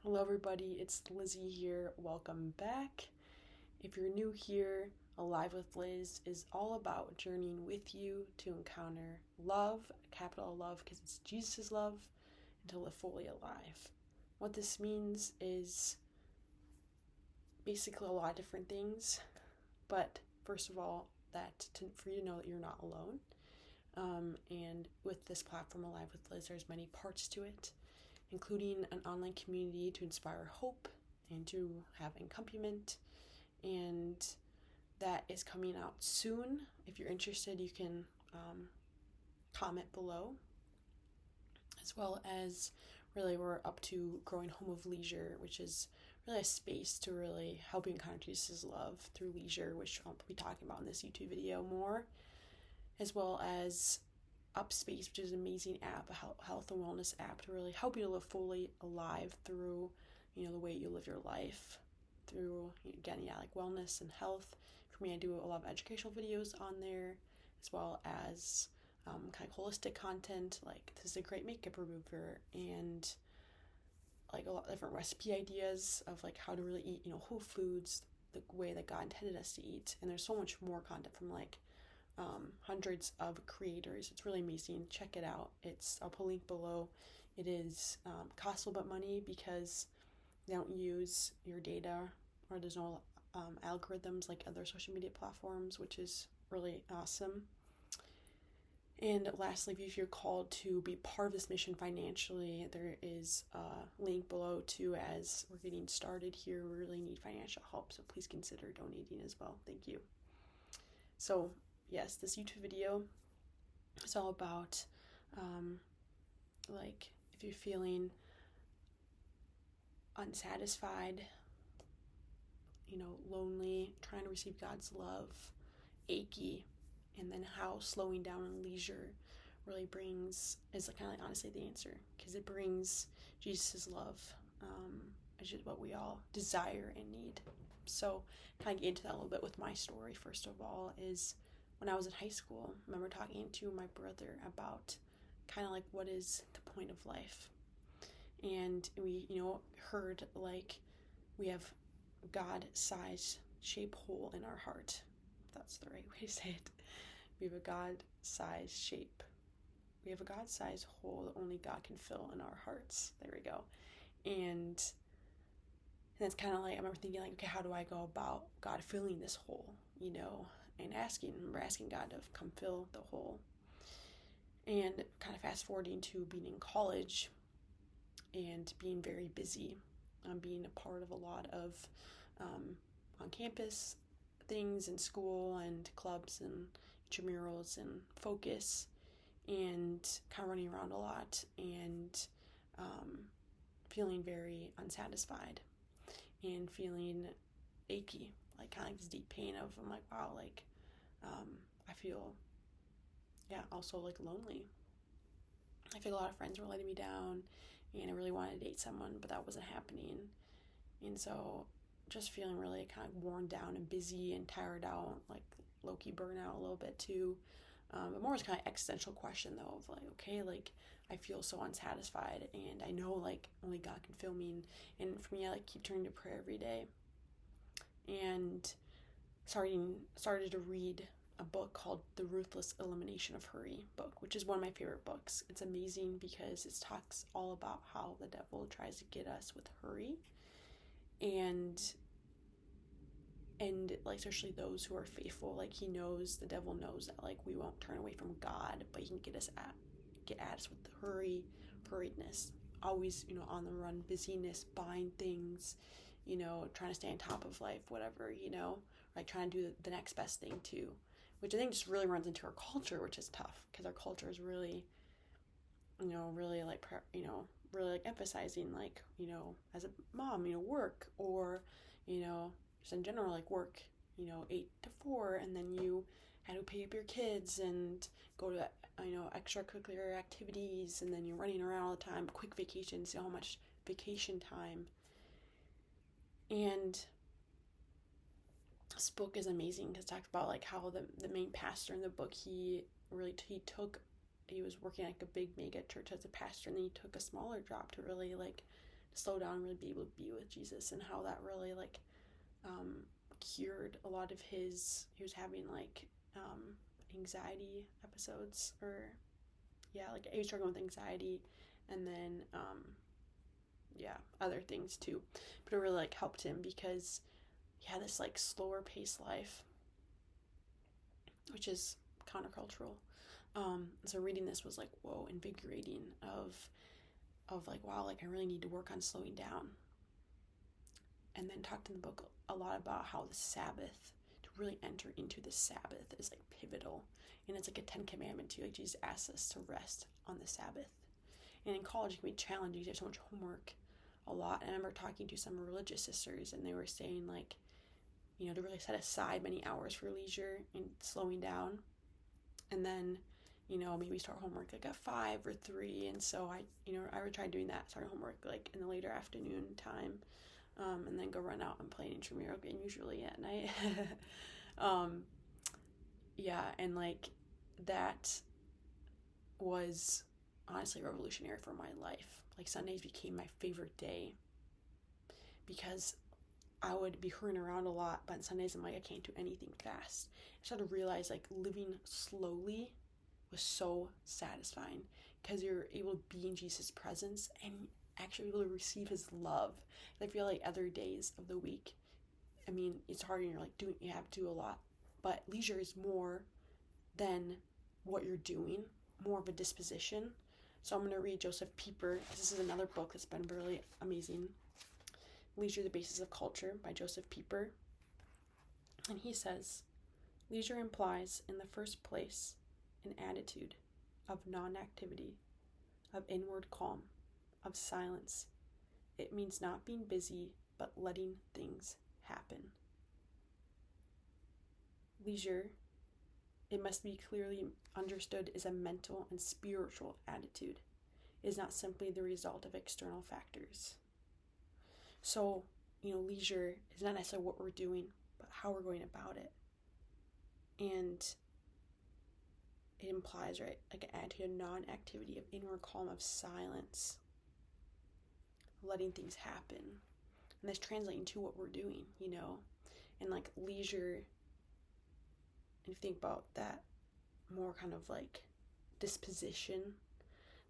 Hello everybody, it's Lizzy here. Welcome back. If you're new here, Alive with Liz is all about journeying with you to encounter love, capital love because it's Jesus' love, and to live fully alive. What this means is basically a lot of different things, but first of all, for you to know that you're not alone. And with this platform, Alive with Liz, there's many parts to it, including an online community to inspire hope and to have accompaniment. And that is coming out soon. If you're interested, you can comment below. As well as really we're up to growing Home of Leisure, which is really a space to really help you encounter Jesus' love through leisure, which I'll be talking about in this YouTube video more. As well as Upspace, which is an amazing app, a health and wellness app to really help you to live fully alive through, the way you live your life, through, again, like wellness and health. For me, I do a lot of educational videos on there, as well as kind of holistic content, like this is a great makeup remover, and like a lot of different recipe ideas of like how to really eat, whole foods the way that God intended us to eat. And there's so much more content from like hundreds of creators. It's really amazing. Check it out. I'll put a link below. It is costs a little bit money because they don't use your data, or there's no algorithms like other social media platforms, which is really awesome. And lastly, if you're called to be part of this mission financially, there is a link below too. As we're getting started here, we really need financial help, so please consider donating as well. Thank you. So yes, this YouTube video is all about like if you're feeling unsatisfied, lonely, trying to receive God's love, achy, and then how slowing down and leisure really is kind of like honestly the answer, because it brings Jesus' love, which is what we all desire and need. So kind of get into that a little bit with my story. First of all is when I was in high school, I remember talking to my brother about kind of like what is the point of life. And we, heard like we have God-sized shape hole in our heart. If that's the right way to say it. We have a God-sized shape. We have a God-sized hole that only God can fill in our hearts. There we go. And it's kind of like, I remember thinking like, okay, how do I go about God filling this hole, and asking God to come fill the hole. And kind of fast forwarding to being in college and being very busy, being a part of a lot of on campus things in school and clubs and intramurals and focus, and kind of running around a lot and feeling very unsatisfied and feeling achy, like kind of like this deep pain of, I'm like, wow, like I feel also like lonely. I feel a lot of friends were letting me down, and I really wanted to date someone, but that wasn't happening. And so just feeling really kind of worn down and busy and tired out, like low-key burnout a little bit too. But more was kind of existential question though, of like, okay, like I feel so unsatisfied, and I know like only God can fill me. And for me, I like keep turning to prayer every day, and started to read a book called The Ruthless Elimination of Hurry book, which is one of my favorite books. It's amazing because it talks all about how the devil tries to get us with hurry, and like especially those who are faithful, like the devil knows that like we won't turn away from God, but he can get at us with the hurriedness, always on the run, busyness, buying things, trying to stay on top of life, whatever, like trying to do the next best thing too, which I think just really runs into our culture, which is tough because our culture is really really like really like emphasizing like as a mom, work, or just in general like work 8 to 4, and then you had to pay up your kids and go to extracurricular activities, and then you're running around all the time, quick vacations, so much vacation time. And this book is amazing because it talks about like how the main pastor in the book, he was working at like a big mega church as a pastor, and then he took a smaller job to really like slow down and really be able to be with Jesus, and how that really like cured a lot of his, he was having like anxiety episodes, or like he was struggling with anxiety, and then other things too, but it really like helped him because he had this like slower paced life, which is countercultural. So reading this was like, whoa, invigorating of like, wow, like I really need to work on slowing down. And then talked in the book a lot about how the Sabbath, to really enter into the Sabbath, is like pivotal. And it's like a 10 commandment too. Like Jesus asks us to rest on the Sabbath. And in college, it can be challenging because there's so much homework a lot. And I remember talking to some religious sisters, and they were saying like, to really set aside many hours for leisure and slowing down. And then, maybe start homework like at 5 or 3. And so I would try doing that, starting homework like in the later afternoon time. And then go run out and play an intramural game, usually at night. And like that was honestly revolutionary for my life. Like Sundays became my favorite day because I would be hurrying around a lot, but on Sundays I'm like, I can't do anything fast. I started to realize like living slowly was so satisfying because you're able to be in Jesus' presence and actually able to receive his love. I feel like other days of the week, it's hard and you're like you have to do a lot, but leisure is more than what you're doing, more of a disposition. So I'm going to read Joseph Pieper. This is another book that's been really amazing. Leisure, the Basis of Culture by Joseph Pieper. And he says, leisure implies, in the first place, an attitude of non-activity, of inward calm, of silence. It means not being busy, but letting things happen. Leisure, it must be clearly understood, is a mental and spiritual attitude. It is not simply the result of external factors. So, leisure is not necessarily what we're doing, but how we're going about it. And it implies, right, like an attitude of non-activity, of inward calm, of silence, letting things happen. And that's translating to what we're doing, and like leisure, and if you think about that more kind of like disposition,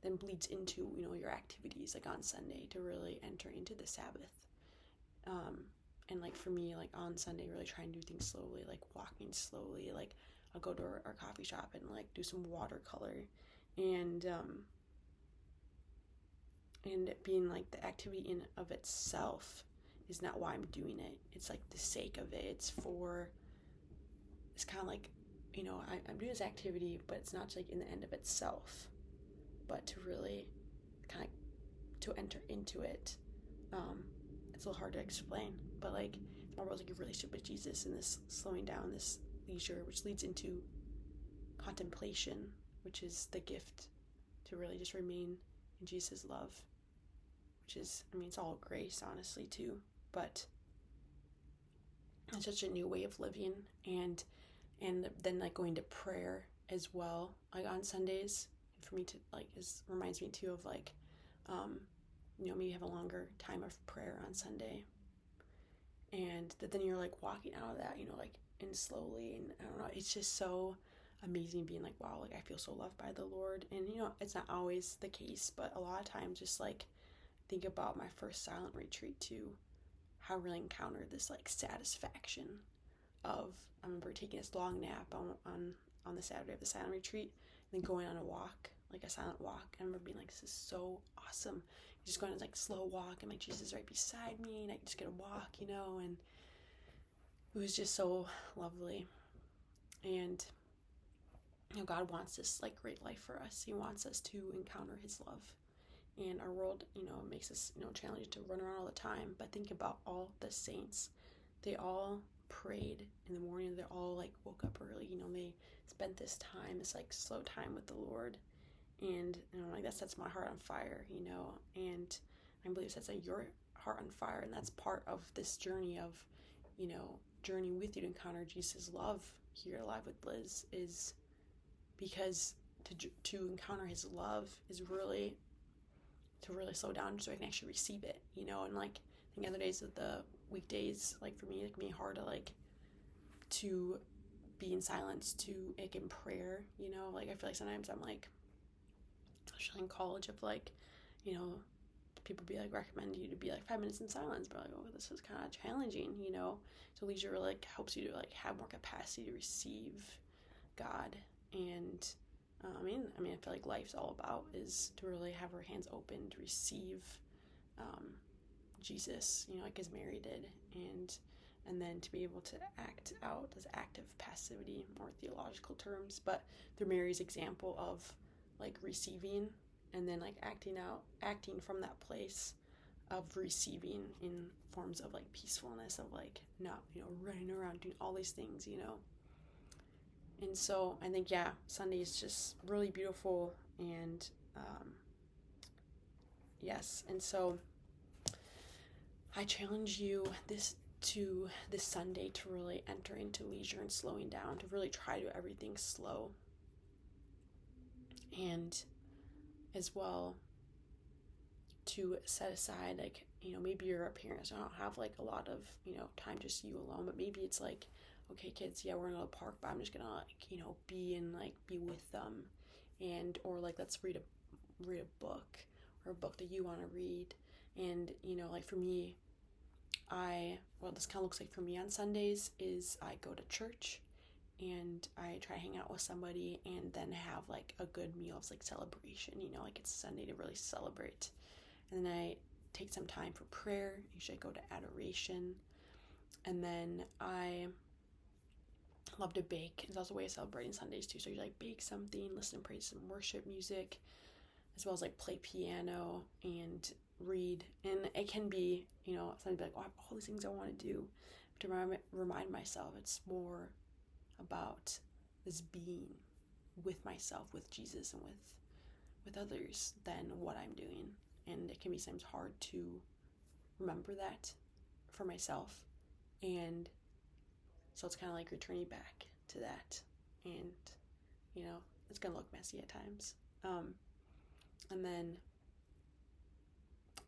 then bleeds into, your activities like on Sunday to really enter into the Sabbath. And like for me, like on Sunday, really try and do things slowly, like walking slowly. Like I'll go to our coffee shop and like do some watercolor, and being like the activity in of itself is not why I'm doing it. It's like the sake of it. It's kind of like, I'm doing this activity, but it's not just like in the end of itself, but to really kind of to enter into it. It's a little hard to explain, but like it's more about like a relationship with Jesus and this slowing down, this leisure, which leads into contemplation, which is the gift to really just remain in Jesus' love, which is, it's all grace, honestly, too, but it's such a new way of living. And then like going to prayer as well, like on Sundays, for me to like reminds me too of like maybe have a longer time of prayer on Sunday, and that then you're like walking out of that, like and slowly, and I don't know, it's just so amazing being like, wow, like I feel so loved by the Lord. And it's not always the case, but a lot of times just like think about my first silent retreat too, how I really encountered this like satisfaction of, I remember taking this long nap on the Saturday of the silent retreat, and then going on a walk, like a silent walk. I remember being like, this is so awesome. Just going on like slow walk, and like Jesus is right beside me, and I just get a walk, and it was just so lovely. And God wants this like great life for us. He wants us to encounter his love. And our world, makes us, challenged to run around all the time. But think about all the saints. They all prayed in the morning. They all like woke up early. They spent this time, this like slow time with the Lord. And like that sets my heart on fire, and I believe it sets your heart on fire. And that's part of this journey of, journey with you to encounter Jesus' love here live with Liz, is because to encounter his love is really to really slow down so I can actually receive it, you know. And like I think other days of the weekdays, like for me, it can be hard to like to be in silence, to like in prayer, you know. Like I feel like sometimes I'm like, especially in college, of like, you know, people be like recommend you to be like 5 minutes in silence, but like, oh, this is kind of challenging, you know. So leisure like helps you to like have more capacity to receive God. And I mean I feel like life's all about is to really have our hands open to receive Jesus, you know, like as Mary did, and then to be able to act out as active passivity, more theological terms, but through Mary's example of like receiving and then like acting from that place of receiving in forms of like peacefulness, of like not, you know, running around doing all these things, you know. And so I think, yeah, Sunday is just really beautiful. And yes, and so I challenge you this Sunday to really enter into leisure and slowing down, to really try to do everything slow. And as well to set aside, like, you know, maybe you're a parent, so I don't have like a lot of, you know, time just you alone, but maybe it's like, okay, kids, yeah, we're gonna go to the park, but I'm just gonna like, you know, be with them, and or like let's read a book, or a book that you want to read. And you know, like for me, what this kind of looks like for me on Sundays is I go to church and I try to hang out with somebody and then have like a good meal of like celebration, you know, like it's Sunday to really celebrate. And then I take some time for prayer. Usually I go to adoration. And then I love to bake. It's also a way of celebrating Sundays too. So you like bake something, listen and praise some worship music, as well as like play piano and read. And it can be, you know, sometimes be like, oh, I have all these things I want to do. But to remind myself, it's more about this being with myself, with Jesus, and with others than what I'm doing. And it can be sometimes hard to remember that for myself. And so it's kind of like returning back to that. And, you know, it's going to look messy at times. And then,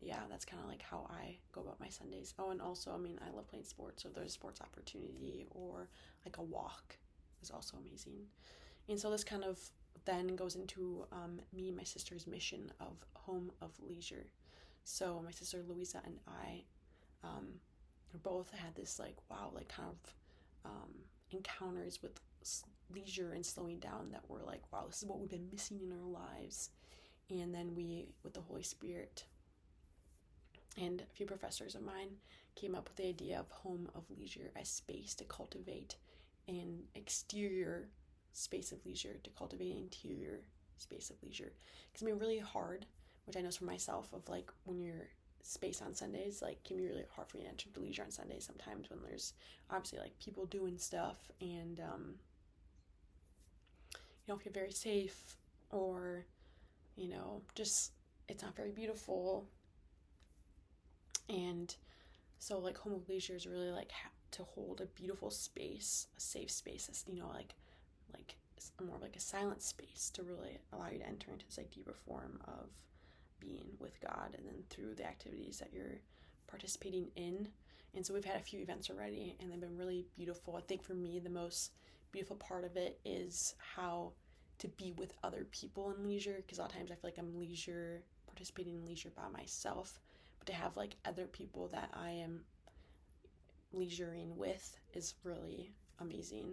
yeah, that's kind of like how I go about my Sundays. Oh, and also, I mean, I love playing sports. So if there's a sports opportunity or like a walk is also amazing. And so this kind of then goes into me and my sister's mission of Home of Leisure. So my sister Louisa and I both had this like, wow, like kind of encounters with leisure and slowing down that were like, wow, this is what we've been missing in our lives. And then we, with the Holy Spirit and a few professors of mine, came up with the idea of Home of Leisure as space to cultivate an exterior space of leisure, to cultivate an interior space of leisure. Because I mean, really hard, which I know for myself, of like when you're space on Sundays, like can be really hard for me to enter into leisure on Sundays sometimes when there's obviously like people doing stuff and you don't feel very safe, or you know, just it's not very beautiful. And so like Home of Leisure is really like to hold a beautiful space, a safe space, you know, like more like a silent space to really allow you to enter into this like deeper form of being with God, and then through the activities that you're participating in. And so we've had a few events already and they've been really beautiful. I think for me the most beautiful part of it is how to be with other people in leisure, because a lot of times I feel like I'm participating in leisure by myself, but to have like other people that I am leisuring with is really amazing.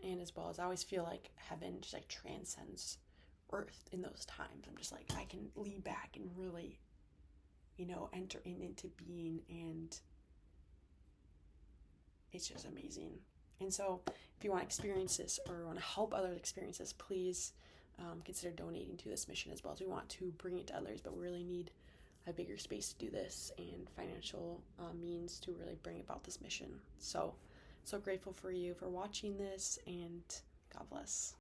And as well as I always feel like heaven just like transcends earth in those times. I'm just like, I can lean back and really, you know, enter into being, and it's just amazing. And so if you want to experience this or want to help others experience this, please consider donating to this mission as well. So we want to bring it to others, but we really need a bigger space to do this and financial means to really bring about this mission. So grateful for you for watching this, and God bless.